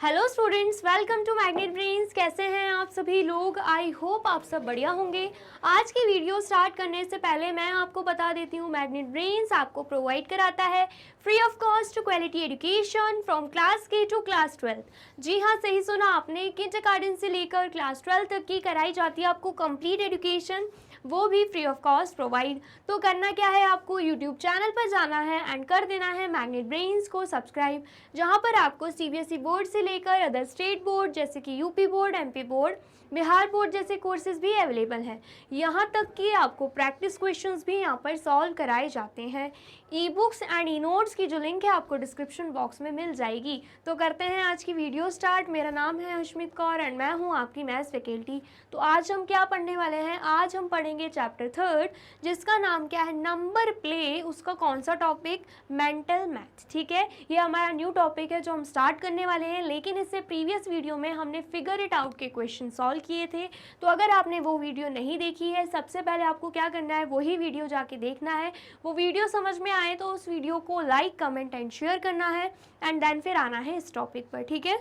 Hello students, welcome to Magnet Brains. कैसे हैं आप सभी लोग? आई होप आप सब बढ़िया होंगे। आज की वीडियो स्टार्ट करने से पहले मैं आपको बता देती हूँ, मैग्नेट ब्रेन्स आपको प्रोवाइड कराता है free of cost quality education from class के टू क्लास 12। जी हाँ, सही सुना आपने, किंडरगार्टन से लेकर क्लास 12 तक की कराई जाती है आपको कंप्लीट एजुकेशन, वो भी फ्री ऑफ कॉस्ट प्रोवाइड। तो करना क्या है, आपको यूट्यूब चैनल पर जाना है एंड कर देना है मैग्नेट ब्रेन्स को सब्सक्राइब, जहाँ पर आपको सीबीएसई बोर्ड से लेकर अदर स्टेट बोर्ड जैसे कि UP board, MP board, Bihar board जैसे कोर्सेज भी अवेलेबल हैं। यहाँ तक कि आपको प्रैक्टिस क्वेश्चंस भी यहाँ पर सॉल्व कराए जाते हैं। E books and e notes की जो लिंक है आपको डिस्क्रिप्शन बॉक्स में मिल जाएगी। तो करते हैं आज की वीडियो स्टार्ट। मेरा नाम है हशमीत कौर एंड मैं हूँ आपकी मैथ्स फैकल्टी। तो आज हम क्या पढ़ने वाले हैं? आज हम पढ़ेंगे चैप्टर 3 जिसका नाम क्या है, नंबर प्ले। उसका कौन सा टॉपिक? Mental math. ठीक है, ये हमारा न्यू टॉपिक है जो हम स्टार्ट करने वाले हैं। लेकिन इससे प्रीवियस वीडियो में हमने फिगर इट आउट के क्वेश्चन सॉल्व किए थे। तो अगर आपने वो वीडियो नहीं देखी है, सबसे पहले आपको क्या करना है, वही वीडियो जाके देखना है। वो वीडियो समझ में आए तो उस वीडियो को लाइक, कमेंट एंड शेयर करना है एंड देन फिर आना है इस टॉपिक पर। ठीक है,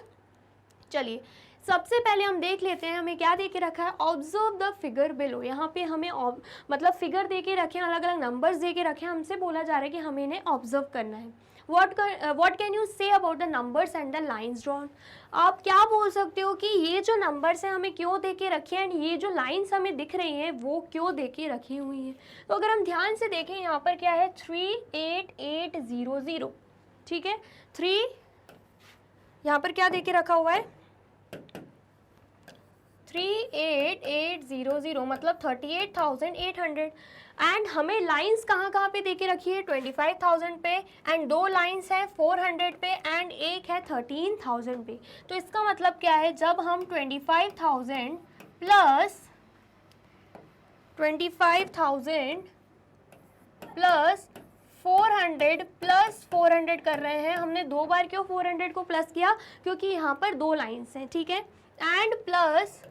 चलिए सबसे पहले हम देख लेते हैं हमें क्या दे के रखा है। Observe the figure below. यहाँ पे हमें मतलब फिगर दे के रखे हैं, अलग अलग नंबर्स दे के रखे हैं। हमसे बोला जा रहा है कि हमें इन्हें ऑब्जर्व करना है। What can you say about the numbers and the lines drawn. आप क्या बोल सकते हो कि ये जो नंबर्स हैं हमें क्यों दे के रखे हैं एंड ये जो लाइन्स हमें दिख रही हैं वो क्यों दे के रखी हुई हैं। तो अगर हम ध्यान से देखें, यहाँ पर क्या है, 38800। ठीक है, 3 यहाँ पर क्या दे के रखा हुआ है, 38800 मतलब 38,800। एंड हमें लाइंस कहाँ कहाँ पे दे के रखी है, 25,000 पे, एंड दो लाइंस है 400 पे एंड एक है 13,000 पे। तो इसका मतलब क्या है, जब हम 25,000 प्लस 400 प्लस 400 कर रहे हैं। हमने दो बार क्यों 400 को प्लस किया, क्योंकि यहाँ पर दो लाइंस हैं। ठीक है, एंड प्लस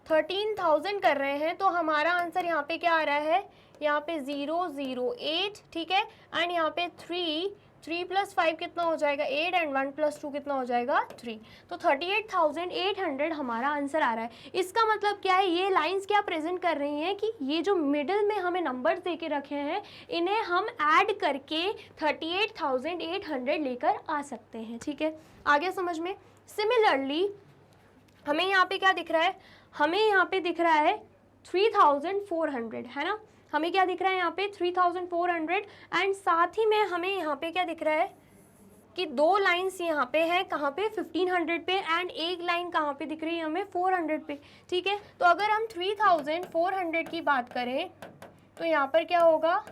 13,000 कर रहे हैं। तो हमारा आंसर यहाँ पे क्या आ रहा है, यहाँ पे 008। ठीक है, एंड यहाँ पे 3 प्लस 5 कितना हो जाएगा, 8, एंड 1 प्लस 2 कितना हो जाएगा, 3। तो 38,800 हमारा आंसर आ रहा है। इसका मतलब क्या है, ये लाइंस क्या प्रेजेंट कर रही हैं कि ये जो मिडिल में हमें नंबर्स दे के रखे हैं इन्हें हम ऐड करके 38,800 लेकर आ सकते हैं। ठीक है, आगे समझ में। सिमिलरली हमें यहाँ पे क्या दिख रहा है, हमें यहाँ पे दिख रहा है 3,400, है ना। हमें क्या दिख रहा है यहाँ पे, 3,400, एंड साथ ही में हमें यहाँ पे क्या दिख रहा है कि दो लाइंस यहाँ पे हैं, कहाँ पे, 1500 पे, एंड एक लाइन कहाँ पे दिख रही है हमें, 400 पे। ठीक है, तो अगर हम 3,400 की बात करें तो यहाँ पर क्या होगा,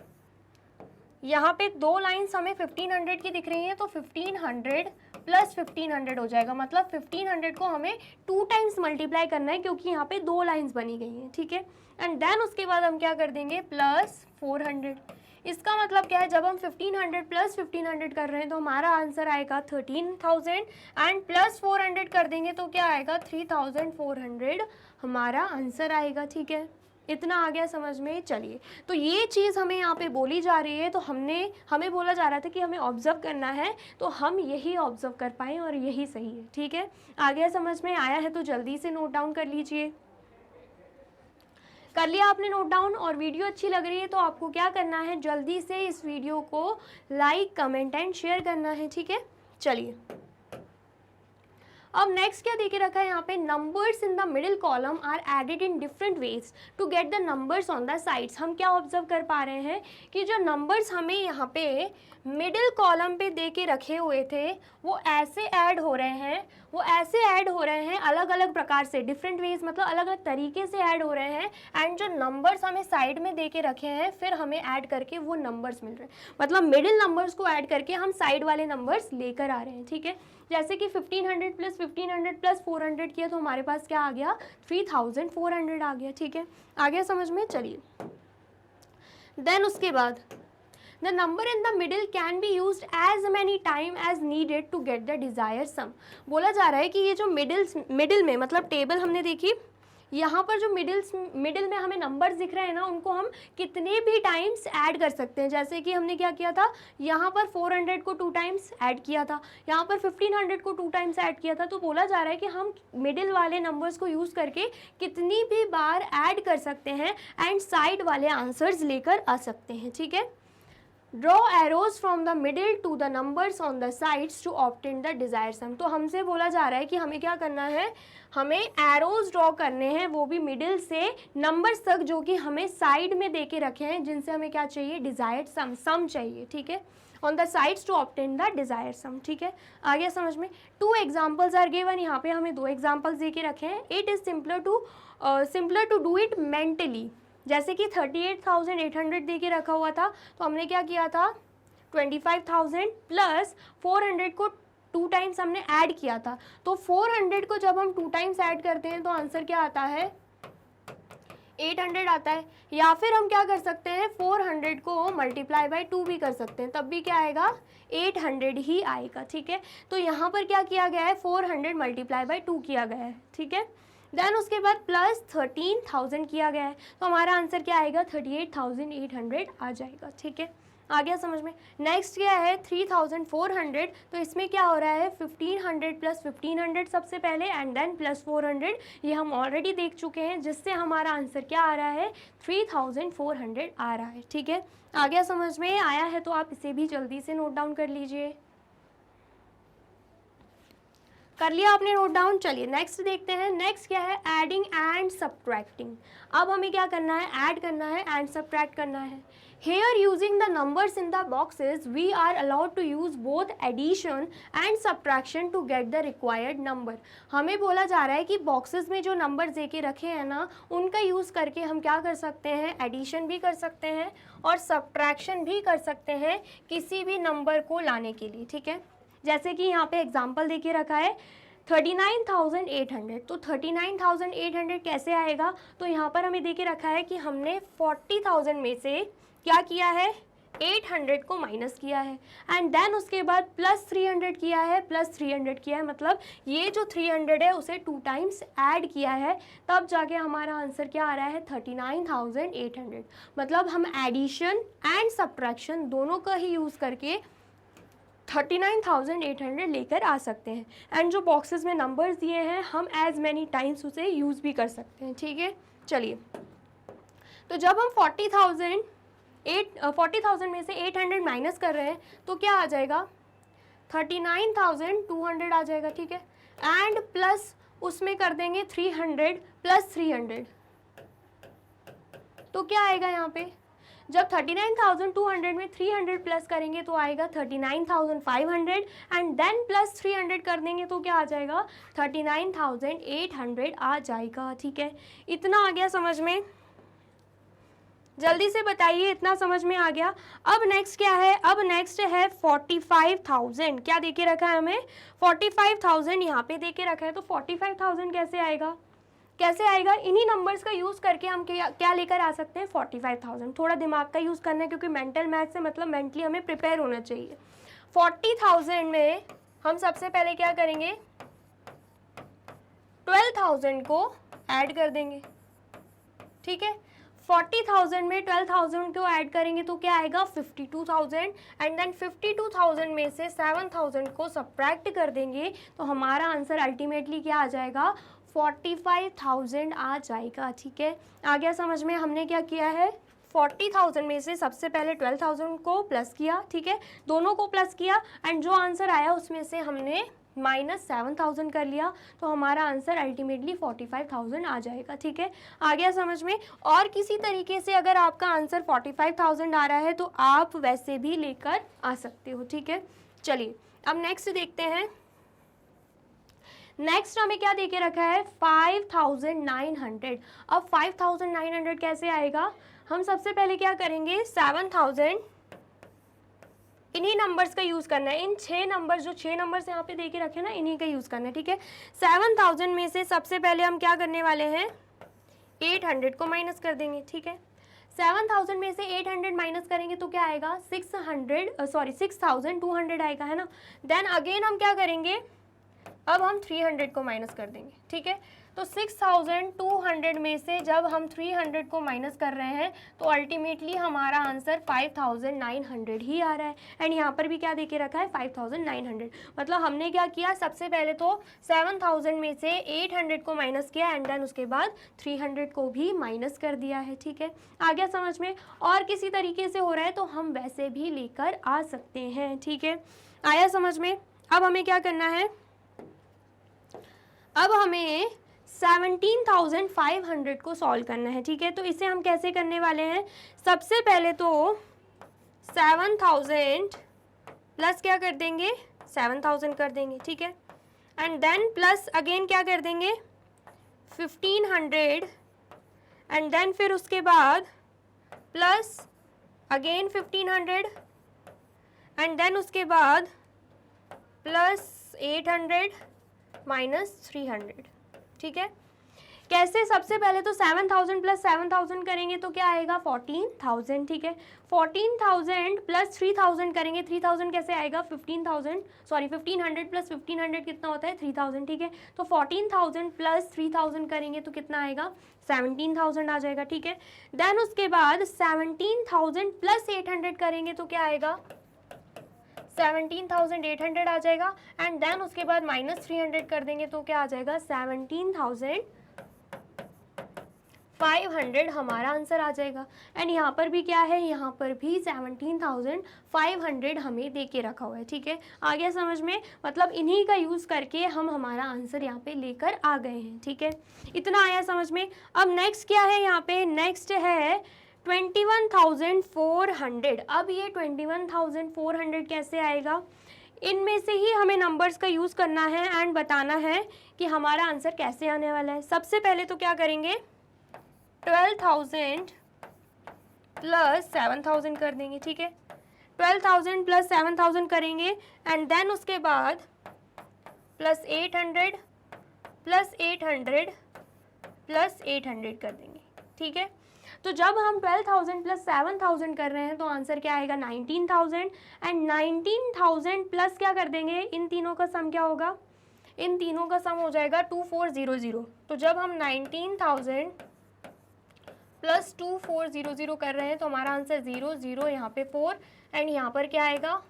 यहाँ पे दो लाइंस हमें 1500 की दिख रही हैं, तो 1500 प्लस 1500 हो जाएगा। मतलब 1500 को हमें 2 टाइम्स मल्टीप्लाई करना है क्योंकि यहाँ पे दो लाइंस बनी गई हैं। ठीक है, एंड देन उसके बाद हम क्या कर देंगे, प्लस 400। इसका मतलब क्या है, जब हम 1500 प्लस 1500 कर रहे हैं तो हमारा आंसर आएगा 13,000, एंड प्लस 400 कर देंगे तो क्या आएगा, 3,400 हमारा आंसर आएगा। ठीक है, इतना आ गया समझ में। चलिए, तो ये चीज़ हमें यहाँ पे बोली जा रही है, तो हमें बोला जा रहा था कि हमें ऑब्जर्व करना है, तो हम यही ऑब्जर्व कर पाएँ और यही सही है। ठीक है, आ गया समझ में, आया है तो जल्दी से नोट डाउन कर लीजिए। कर लिया आपने नोट डाउन? और वीडियो अच्छी लग रही है तो आपको क्या करना है, जल्दी से इस वीडियो को लाइक, कमेंट एंड शेयर करना है। ठीक है, चलिए अब नेक्स्ट क्या देके रखा है यहाँ पे, numbers in the middle column are added in different ways to get the numbers on the sides. हम क्या ऑब्जर्व कर पा रहे हैं कि जो नंबर्स हमें यहाँ पे मिडिल कॉलम पे दे के रखे हुए थे वो ऐसे ऐड हो रहे हैं, अलग अलग प्रकार से, डिफरेंट वेज मतलब अलग अलग तरीके से ऐड हो रहे हैं। एंड जो नंबर्स हमें साइड में दे के रखे हैं फिर हमें ऐड करके वो नंबर्स मिल रहे हैं, मतलब मिडिल नंबर्स को ऐड करके हम साइड वाले नंबर्स लेकर आ रहे हैं। ठीक है, जैसे कि 1500 प्लस 400 किया तो हमारे पास क्या आ गया, 3,400 आ गया। ठीक है, आ गया समझ में। चलिए, देन उसके बाद the number in the middle can be used as many time as needed to get the desire sum. बोला जा रहा है कि ये जो मिडिल में मतलब टेबल हमने देखी, यहाँ पर जो मिडिल में हमें नंबर्स दिख रहे हैं ना, उनको हम कितने भी टाइम्स ऐड कर सकते हैं। जैसे कि हमने क्या किया था, यहाँ पर 400 को 2 टाइम्स ऐड किया था, यहाँ पर 1500 को 2 टाइम्स ऐड किया था। तो बोला जा रहा है कि हम मिडिल वाले नंबर्स को यूज़ करके कितनी भी बार ऐड कर सकते हैं एंड साइड वाले आंसर्स लेकर आ सकते हैं। ठीक है, draw arrows from the middle to the numbers on the sides to obtain the desired sum. तो हमसे बोला जा रहा है कि हमें क्या करना है, हमें एरोज ड्रॉ करने हैं, वो भी मिडिल से नंबर्स तक जो कि हमें साइड में दे के रखे हैं, जिनसे हमें क्या चाहिए, डिजायर्ड सम चाहिए। ठीक है, on the sides to obtain the desired sum. ठीक है, आ गया समझ में। 2 एग्जाम्पल्स आर गिवन, यहाँ पे हमें 2 एग्जाम्पल्स दे के रखे हैं। It is simpler to do it mentally. जैसे कि 38,800 दे के रखा हुआ था, तो हमने क्या किया था, 25,000 प्लस 400 को 2 टाइम्स हमने ऐड किया था। तो 400 को जब हम 2 टाइम्स ऐड करते हैं तो आंसर क्या आता है, 800 आता है। या फिर हम क्या कर सकते हैं, 400 को मल्टीप्लाई बाय 2 भी कर सकते हैं, तब भी क्या आएगा, 800 ही आएगा। ठीक है, तो यहाँ पर क्या किया गया है, 400 मल्टीप्लाई बाय 2 किया गया है। ठीक है, देन उसके बाद प्लस 13,000 किया गया है, तो हमारा आंसर क्या आएगा, 38,800 आ जाएगा। ठीक है, आ गया समझ में। नेक्स्ट क्या है, 3,400, तो इसमें क्या हो रहा है, 1500 प्लस 1500 सबसे पहले एंड देन प्लस 400, ये हम ऑलरेडी देख चुके हैं, जिससे हमारा आंसर क्या आ रहा है, 3,400 आ रहा है। ठीक है, आ गया समझ में। आया है तो आप इसे भी जल्दी से नोट डाउन कर लीजिए। कर लिया आपने नोट डाउन। चलिए नेक्स्ट देखते हैं। नेक्स्ट क्या है, एडिंग एंड सब्ट्रैक्टिंग। अब हमें क्या करना है, ऐड करना है एंड सब्ट्रैक्ट करना है। Here using the numbers in the boxes we are allowed to use both addition and subtraction to get the required number। हमें बोला जा रहा है कि बॉक्सेस में जो नंबर दे के रखे हैं ना, उनका यूज़ करके हम क्या कर सकते हैं, एडिशन भी कर सकते हैं और सब्ट्रैक्शन भी कर सकते हैं किसी भी नंबर को लाने के लिए। ठीक है, जैसे कि यहाँ पे एग्जाम्पल दे के रखा है 39,800, तो 39,800 कैसे आएगा, तो यहाँ पर हमें दे के रखा है कि हमने 40,000 में से क्या किया है, 800 को माइनस किया है एंड देन उसके बाद प्लस 300 किया है, मतलब ये जो 300 है उसे 2 टाइम्स ऐड किया है, तब जाके हमारा आंसर क्या आ रहा है, 39,800। मतलब हम एडिशन एंड सब्ट्रैक्शन दोनों का ही यूज़ करके 39,800 लेकर आ सकते हैं एंड जो बॉक्सेस में नंबर्स दिए हैं हम एज मैनी टाइम्स उसे यूज़ भी कर सकते हैं। ठीक है, चलिए तो जब हम 40,000 में से 800 माइनस कर रहे हैं तो क्या आ जाएगा, 39,200 आ जाएगा। ठीक है, एंड प्लस उसमें कर देंगे 300 प्लस 300, तो क्या आएगा यहाँ पे, जब 39,200 में 300 प्लस करेंगे तो आएगा 39,500 एंड देन प्लस 300 कर देंगे तो क्या आ जाएगा, 39,800 आ जाएगा। ठीक है, इतना आ गया समझ में, जल्दी से बताइए इतना समझ में आ गया। अब नेक्स्ट क्या है, अब नेक्स्ट है 45,000। क्या दे के रखा है हमें, 45,000 यहाँ पे दे के रखा है, तो 45,000 कैसे आएगा, इन्हीं नंबर्स का यूज़ करके हम क्या लेकर आ सकते हैं, 45,000। थोड़ा दिमाग का यूज़ करना है क्योंकि मेंटल मैथ से मतलब मेंटली हमें प्रिपेयर होना चाहिए। 40,000 में हम सबसे पहले क्या करेंगे, 12,000 को ऐड कर देंगे। ठीक है, 40,000 में 12,000 को ऐड करेंगे तो क्या आएगा, 52,000 एंड देन 52,000 में से 7,000 को सब्ट्रैक्ट कर देंगे तो हमारा आंसर अल्टीमेटली क्या आ जाएगा, 45,000 आ जाएगा। ठीक है, आ गया समझ में। हमने क्या किया है, 40,000 में से सबसे पहले 12,000 को प्लस किया, ठीक है, दोनों को प्लस किया एंड जो आंसर आया उसमें से हमने माइनस 7,000 कर लिया, तो हमारा आंसर अल्टीमेटली 45,000 आ जाएगा। ठीक है, आ गया समझ में। और किसी तरीके से अगर आपका आंसर 45,000 आ रहा है तो आप वैसे भी लेकर आ सकते हो। ठीक है, चलिए अब नेक्स्ट देखते हैं। नेक्स्ट हमें क्या देके रखा है, 5,900। अब 5,900 कैसे आएगा, हम सबसे पहले क्या करेंगे, 7,000 इन्हीं नंबर्स का यूज़ करना है, इन 6 नंबर जो 6 नंबर्स यहाँ पे देके रखे ना, इन्हीं का यूज़ करना है। ठीक है, 7,000 में से सबसे पहले हम क्या करने वाले हैं, 800 को माइनस कर देंगे। ठीक है, 7,000 में से 800 माइनस करेंगे तो क्या आएगा, 6,200 आएगा, है ना। देन अगेन हम क्या करेंगे, अब हम 300 को माइनस कर देंगे। ठीक है, तो 6200 में से जब हम 300 को माइनस कर रहे हैं तो अल्टीमेटली हमारा आंसर 5900 ही आ रहा है। एंड यहाँ पर भी क्या देके रखा है 5900। मतलब हमने क्या किया, सबसे पहले तो 7000 में से 800 को माइनस किया एंड देन उसके बाद 300 को भी माइनस कर दिया है। ठीक है, आ गया समझ में। और किसी तरीके से हो रहा है तो हम वैसे भी लेकर आ सकते हैं। ठीक है, आया समझ में। अब हमें क्या करना है, अब हमें 17,500 को सॉल्व करना है। ठीक है, तो इसे हम कैसे करने वाले हैं, सबसे पहले तो 7000 प्लस क्या कर देंगे 7000 कर देंगे। ठीक है, एंड देन प्लस अगेन क्या कर देंगे 1500 एंड देन फिर उसके बाद प्लस अगेन 1500 एंड देन उसके बाद प्लस 800 माइनस 300। ठीक है, कैसे, सबसे पहले तो 7000 प्लस 7000 करेंगे तो क्या आएगा 14000। ठीक है, 14000 प्लस 3000 करेंगे, 3000 कैसे आएगा 1500 प्लस 1500 कितना होता है 3000। ठीक है, तो 14000 प्लस 3000 करेंगे तो कितना आएगा 17000 आ जाएगा। ठीक है, देन उसके बाद 17000 प्लस 800 करेंगे तो क्या आएगा 17800 आ जाएगा एंड देन उसके बाद माइनस 300 कर देंगे तो क्या आ जाएगा 17500 हमारा आंसर आ जाएगा। एंड यहाँ पर भी क्या है, यहाँ पर भी 17500 हमें दे के रखा हुआ है। ठीक है, आ गया समझ में। मतलब इन्हीं का यूज़ करके हम हमारा आंसर यहाँ पे लेकर आ गए हैं। ठीक है, इतना आया समझ में। अब नेक्स्ट क्या है, यहाँ पे नेक्स्ट है 21,400। अब ये 21,400 कैसे आएगा, इनमें से ही हमें नंबर्स का यूज़ करना है एंड बताना है कि हमारा आंसर कैसे आने वाला है। सबसे पहले तो क्या करेंगे 12,000 प्लस 7,000 कर देंगे। ठीक है, 12,000 प्लस 7,000 करेंगे एंड देन उसके बाद प्लस 800 प्लस 800 प्लस 800 कर देंगे। ठीक है, तो जब हम 12,000 प्लस 7,000 कर रहे हैं तो आंसर क्या आएगा 19,000 एंड 19,000 प्लस क्या कर देंगे, इन तीनों का सम क्या होगा, इन तीनों का सम हो जाएगा 2400। तो जब हम 19,000 प्लस 2400 कर रहे हैं तो हमारा आंसर 00, यहाँ पे 4 एंड यहाँ पर क्या आएगा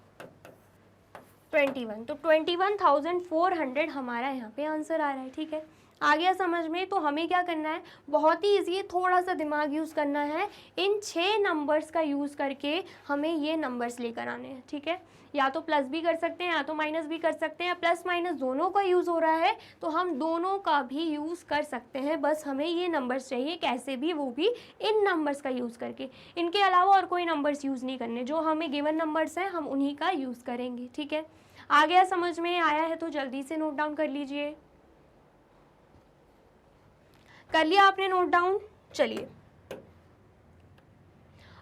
21। तो 21,400 हमारा यहाँ पे आंसर आ रहा है। ठीक है, आ गया समझ में। तो हमें क्या करना है, बहुत ही ईजी है, थोड़ा सा दिमाग यूज़ करना है। इन 6 नंबर्स का यूज़ करके हमें ये नंबर्स लेकर आने हैं। ठीक है, या तो प्लस भी कर सकते हैं या तो माइनस भी कर सकते हैं, प्लस माइनस दोनों का यूज़ हो रहा है तो हम दोनों का भी यूज़ कर सकते हैं। बस हमें ये नंबर्स चाहिए, कैसे भी, वो भी इन नंबर्स का यूज़ करके। इनके अलावा और कोई नंबर्स यूज़ नहीं करने, जो हमें गिवन नंबर्स हैं हम उन्हीं का यूज़ करेंगे। ठीक है, आ गया समझ में, आया है तो जल्दी से नोट डाउन कर लीजिए। कर लिया आपने नोट डाउन, चलिए।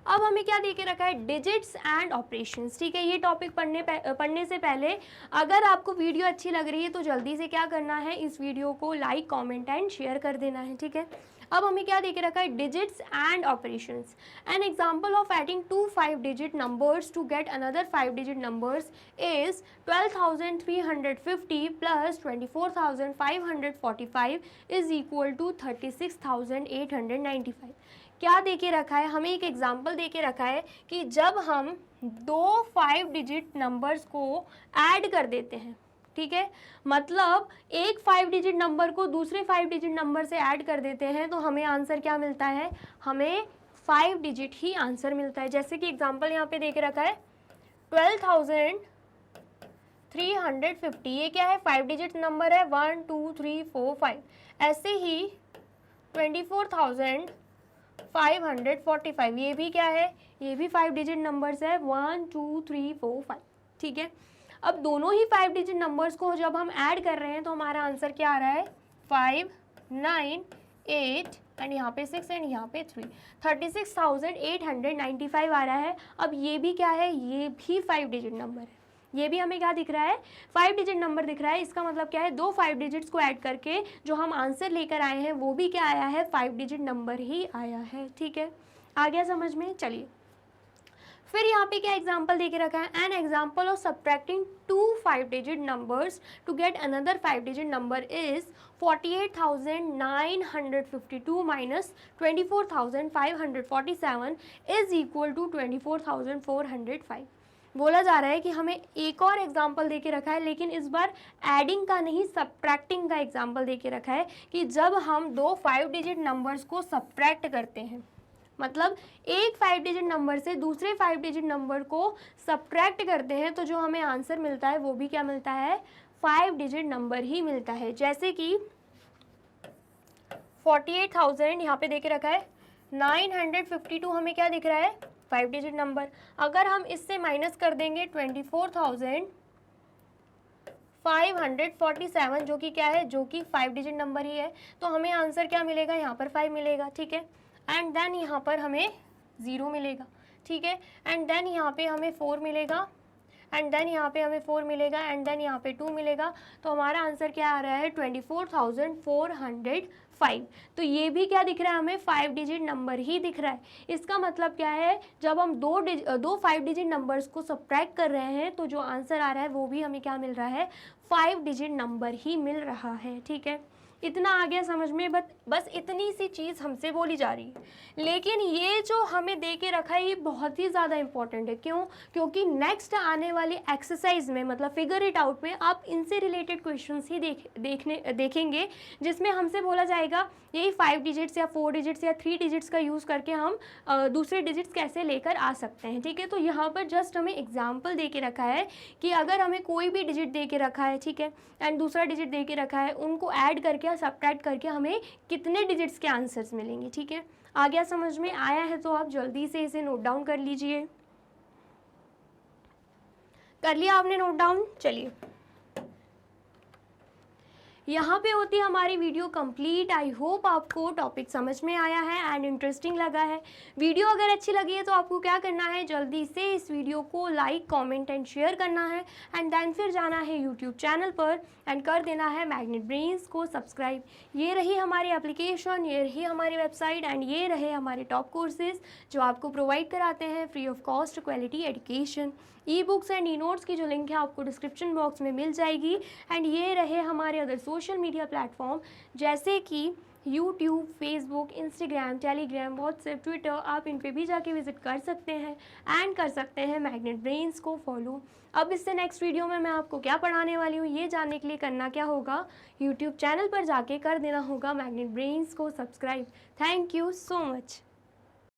अब हमें क्या देके रखा है, डिजिट्स एंड ऑपरेशंस। ठीक है, ये टॉपिक पढ़ने से पहले अगर आपको वीडियो अच्छी लग रही है तो जल्दी से क्या करना है, इस वीडियो को लाइक कमेंट एंड शेयर कर देना है। ठीक है, अब हमें क्या देके रखा है, digits and operations. N example of adding 2 5-digit numbers to get another 5-digit numbers is 12,350 plus 24,545 is equal to 36,895। क्या देके रखा है, हमें एक एग्जाम्पल देके रखा है कि जब हम 2 5-digit नंबर्स को ऐड कर देते हैं, ठीक है, मतलब एक 5-digit नंबर को दूसरे 5-digit नंबर से ऐड कर देते हैं तो हमें आंसर क्या मिलता है, हमें 5-digit ही आंसर मिलता है। जैसे कि एग्जांपल यहाँ पे देके रखा है 12,350, ये क्या है 5-digit नंबर है, 1 2 3 4 5। ऐसे ही 24,545 ये भी क्या है, ये भी 5-digit नंबर्स है, 1 2 3 4 5। ठीक है, अब दोनों ही 5-digit नंबर्स को जब हम ऐड कर रहे हैं तो हमारा आंसर क्या आ रहा है 5 9 8 एंड यहाँ पे 6 एंड यहाँ पे 3, 36,895 आ रहा है। अब ये भी क्या है, ये भी 5-digit नंबर है, ये भी हमें क्या दिख रहा है 5-digit नंबर दिख रहा है। इसका मतलब क्या है, 2 5 digits को ऐड करके जो हम आंसर लेकर आए हैं वो भी क्या आया है 5-digit नंबर ही आया है। ठीक है, आ गया समझ में, चलिए फिर यहाँ पे क्या एग्जाम्पल दे के रखा है, an example of subtracting 2 5 digit numbers to get another 5 digit number is 48,952 minus 24,547 is equal to 24,405। बोला जा रहा है कि हमें एक और एग्जाम्पल दे के रखा है, लेकिन इस बार एडिंग का नहीं सब्ट्रैक्टिंग का एग्जाम्पल दे के रखा है कि जब हम दो 5 डिजिट नंबर्स को सब्ट्रैक्ट करते हैं, मतलब एक 5 डिजिट नंबर से दूसरे 5 डिजिट नंबर को सब्ट्रैक्ट करते हैं, तो जो हमें आंसर मिलता है वो भी क्या मिलता है, 5 डिजिट नंबर ही मिलता है। जैसे कि 48,000 यहाँ पे दे के रखा है, 952 हमें क्या दिख रहा है, 5 डिजिट नंबर। अगर हम इससे माइनस कर देंगे 24,547 जो कि क्या है, जो कि 5 डिजिट नंबर ही है, तो हमें आंसर क्या मिलेगा, यहाँ पर 5 मिलेगा, ठीक है। एंड देन यहाँ पर हमें 0 मिलेगा, ठीक है। एंड देन यहाँ पे हमें 4 मिलेगा, एंड देन यहाँ पे हमें 4 मिलेगा, एंड देन यहाँ पे 2 मिलेगा। तो हमारा आंसर क्या आ रहा है, 24,405। तो ये भी क्या दिख रहा है हमें, 5 डिजिट नंबर ही दिख रहा है। इसका मतलब क्या है, जब हम दो 5 डिजिट नंबर्स को सब्ट्रैक्ट कर रहे हैं तो जो आंसर आ रहा है वो भी हमें क्या मिल रहा है, 5 डिजिट नंबर ही मिल रहा है, ठीक है। इतना आ गया समझ में, बस इतनी सी चीज़ हमसे बोली जा रही है। लेकिन ये जो हमें दे के रखा है ये बहुत ही ज़्यादा इंपॉर्टेंट है। क्यों? क्योंकि नेक्स्ट आने वाली एक्सरसाइज में, मतलब फिगर इट आउट में, आप इनसे रिलेटेड क्वेश्चंस ही देखेंगे, जिसमें हमसे बोला जाएगा यही 5 डिजिट्स या 4 डिजिट्स या 3 डिजिट्स का यूज़ करके हम दूसरे डिजिट्स कैसे लेकर आ सकते हैं, ठीक है। तो यहाँ पर जस्ट हमें एग्जाम्पल दे के रखा है कि अगर हमें कोई भी डिजिट दे के रखा है, ठीक है, एंड दूसरा डिजिट दे के रखा है, उनको ऐड करके सब्ट्रैक्ट करके हमें कितने डिजिट्स के आंसर्स मिलेंगे, ठीक है। आ गया समझ में? आया है तो आप जल्दी से इसे नोट डाउन कर लीजिए। कर लिया आपने नोट डाउन? चलिए, यहाँ पे होती है हमारी वीडियो कंप्लीट। आई होप आपको टॉपिक समझ में आया है एंड इंटरेस्टिंग लगा है। वीडियो अगर अच्छी लगी है तो आपको क्या करना है, जल्दी से इस वीडियो को लाइक, कमेंट एंड शेयर करना है, एंड देन फिर जाना है यूट्यूब चैनल पर एंड कर देना है मैग्नेट ब्रेन्स को सब्सक्राइब। ये रही हमारी एप्लीकेशन, ये रही हमारी वेबसाइट, एंड ये रहे हमारे टॉप कोर्सेज जो आपको प्रोवाइड कराते हैं free of cost quality education. E books and e notes की जो लिंक है आपको डिस्क्रिप्शन बॉक्स में मिल जाएगी। एंड ये रहे हमारे अदर सोशल मीडिया प्लेटफॉर्म जैसे कि YouTube, Facebook, Instagram, Telegram, WhatsApp, Twitter. आप इन पे भी जाके विजिट कर सकते हैं एंड कर सकते हैं मैग्नेट ब्रेन्स को फॉलो। अब इससे नेक्स्ट वीडियो में मैं आपको क्या पढ़ाने वाली हूँ ये जानने के लिए करना क्या होगा, यूट्यूब चैनल पर जाके कर देना होगा मैग्नेट ब्रेन्स को subscribe. Thank you so much.